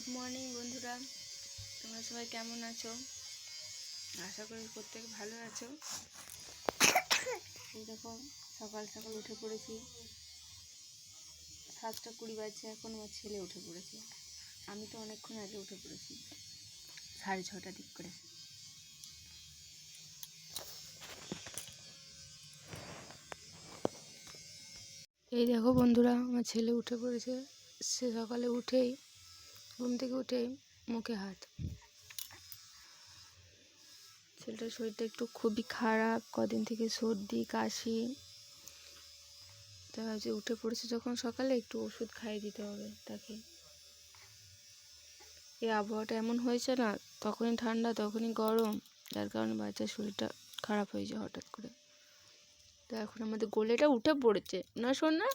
Good morning বন্ধুরা, তোমরা সবাই কেমন আছো? আশা করি প্রত্যেকে ভালো আছো। এই দেখো সকাল সকাল উঠে পড়েছি, 7:20 বাজছে। এখন আমার ছেলে উঠে পড়েছে, আমি তো অনেকক্ষণ আগে উঠে পড়েছি, 6:30 দিক করে। এই দেখো বন্ধুরা, আমার ছেলে উঠে পড়েছে। সে সকালে উঠেই ঘুম থেকে উঠেই মুখে হাত। ছেলেটার শরীরটা একটু খুবই খারাপ, কদিন থেকে সর্দি কাশি। তা ভাবছি উঠে পড়েছে যখন সকালে একটু ওষুধ খাইয়ে দিতে হবে তাকে। এই আবহাওয়াটা এমন হয়েছে না, তখনই ঠান্ডা তখনই গরম, যার কারণে বাচ্চার শরীরটা খারাপ হয়ে যায় হঠাৎ করে। তা এখন আমাদের গোলেটা উঠে পড়েছে না, সোনা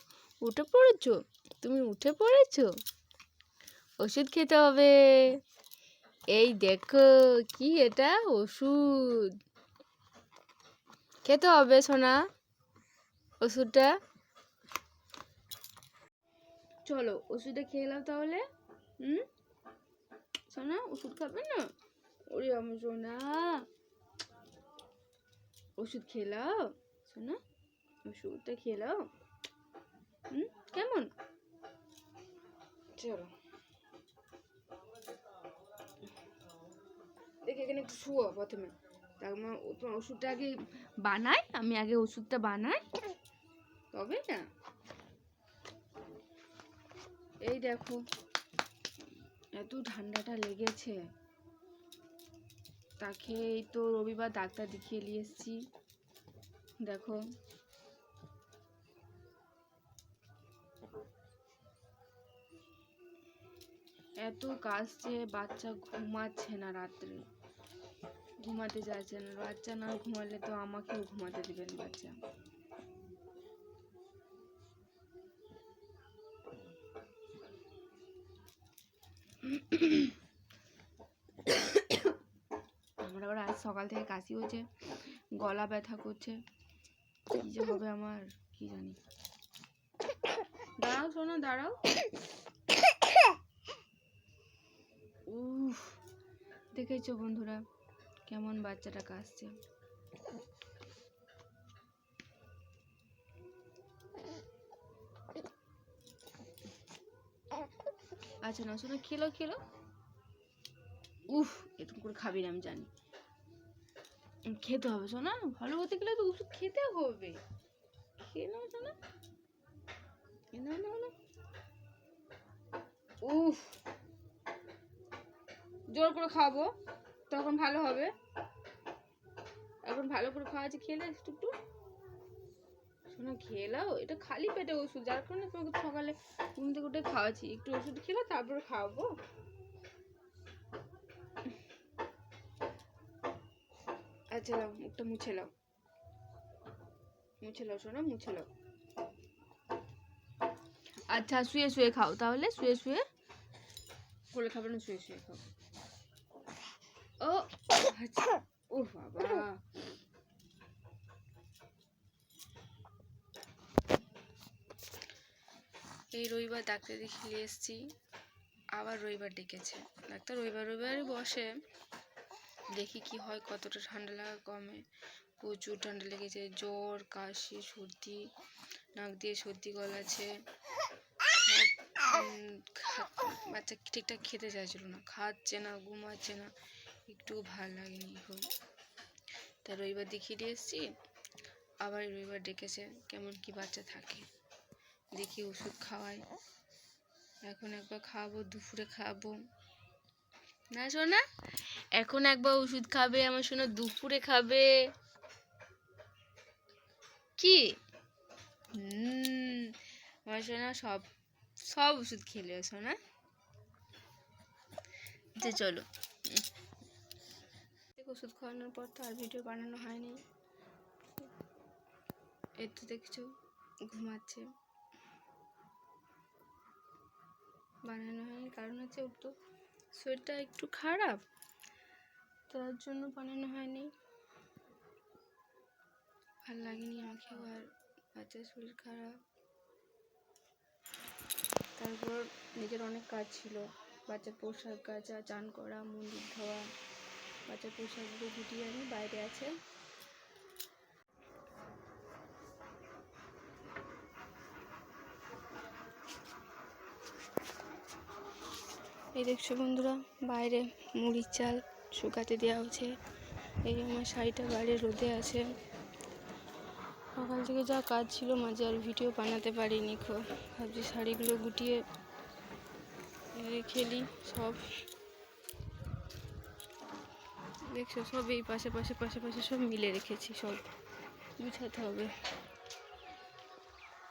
উঠে পড়েছো? তুমি উঠে পড়েছো, ওষুধ খেতে হবে। এই দেখো কি, এটা ওষুধ খেতে হবে সোনা, ওষুধটা। চলো ওষুধটা খেয়ে নাও তাহলে। সোনা ওষুধ খাবে না? ওরে আমার সোনা, ওষুধ খেলাও সোনা, ওষুধটা খেলাও। কেমন? চলো দেখে এখানে একটু শুয়ো প্রথমে, তারপর তোমার ওষুধটা আগে বানাই, আমি আগে ওষুধটা বানাই তবে না। এই দেখো এত ঠান্ডাটা লেগেছে, তাকে এই তো রবিবার ডাক্তার দেখিয়ে নিয়ে এসেছি। দেখো এত কাশছে, বাচ্চা ঘুমাচ্ছে না, রাত্রে ঘুমাতে যাচ্ছে না। বাচ্চা না ঘুমালে তো আমাকেও ঘুমাতে দেবেন বাচ্চা। আমার আবার আজ সকাল থেকে কাশি হচ্ছে, গলা ব্যথা করছে, কি যে হবে আমার কি জানি। দাঁড়াও শোনো, দাঁড়াও। উফ, দেখেছো বন্ধুরা কেমন বাচ্চাটা কাশছে। আচ্ছা না শোনো, খেলো খেলো। উফ, এরকম করে খাবি না আমি জানি, খেতে হবে শোনা, ভালো হতে গেলে তো ওষুধ খেতে হবে। খেয়ে নাও শোনা, উফ, জোর করে খাবো তখন ভালো হবে। এখন ভালো করে খাওয়াচ্ছি, খেলে একটু একটু শোনা, খেলাও। এটা খালি পেটে ওষুধ, যার কারণে তোমাকে সকালে ঘুম থেকে উঠে খাওয়াচ্ছি। একটু ওষুধ খেলো তারপরে খাওয়াবো। আচ্ছা লাও, মুখটা মুছে লাও, মুছে লাও শোনা, মুছে লাও। আচ্ছা শুয়ে শুয়ে খাও তাহলে, শুয়ে শুয়ে, কোলে খাবে না, শুয়ে শুয়ে খাও। ও আচ্ছা, ও বাবা, এই রবিবার ডাক্তার দেখিয়ে এসেছি, আবার রবিবার ডেকেছে ডাক্তার। রবিবারই বসে, দেখি কি হয়, কতটা ঠান্ডা লাগা কমে। প্রচুর ঠান্ডা লেগেছে, জ্বর কাশি সর্দি, নাক দিয়ে সর্দি গলাছে। বাচ্চা ঠিকঠাক খেতে চাইছিল না, খাচ্ছে না, ঘুমাচ্ছে না, একটু ভাল লাগেনি এখন। তাই রবিবার দেখিয়ে দিয়ে এসেছি, আবার রবিবার ডেকেছে, কেমন কি বাচ্চা থাকে দেখি, ওষুধ খাওয়াই। এখন একবার খাওয়াবো, দুপুরে খাওয়াবো না শোনা, এখন একবার ওষুধ খাবে আমার সোনা, দুপুরে খাবে। কি আমার সোনা সব সব ওষুধ খেলে সোনা। যে চলো, ওষুধ খাওয়ানোর পর তো আর ভিডিও বানানো হয়নি। এই তো দেখছো ঘুমাচ্ছে, বানানো হয়নি, কারণ হচ্ছে ওর তো শরীরটা একটু খারাপ, তার জন্য বানানো হয়নি। ভাল লাগেনি আমাকে, আর বাচ্চার শরীর খারাপ, তারপর নিজের অনেক কাজ ছিল, বাচ্চার পোশাক কাচা, চান করা, মন্দির ধোয়া, বাচ্চার পোশাকগুলো গুটিয়ে আনি, বাইরে আছে। এই দেখছো বন্ধুরা, বাইরে মুড়ির চাল শুকাতে দেওয়া হচ্ছে। এই আমার শাড়িটা বাইরে রোদে আছে। সকাল থেকে যা কাজ ছিল মাঝে আর ভিডিও বানাতে পারিনি। ভাবছি শাড়িগুলো গুটিয়ে রেখে দিই। সব দেখছো, সব এই পাশে পাশে পাশে পাশে সব মিলে রেখেছি, সব গুছাতে হবে।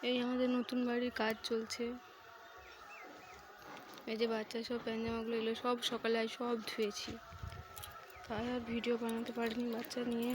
এই আমাদের নতুন বাড়ির কাজ চলছে। এই যে বাচ্চা সব প্যান্ট জামাগুলো এগুলো সব সকালে সব ধুয়েছি, তাই আর ভিডিও বানাতে পারিনি বাচ্চা নিয়ে।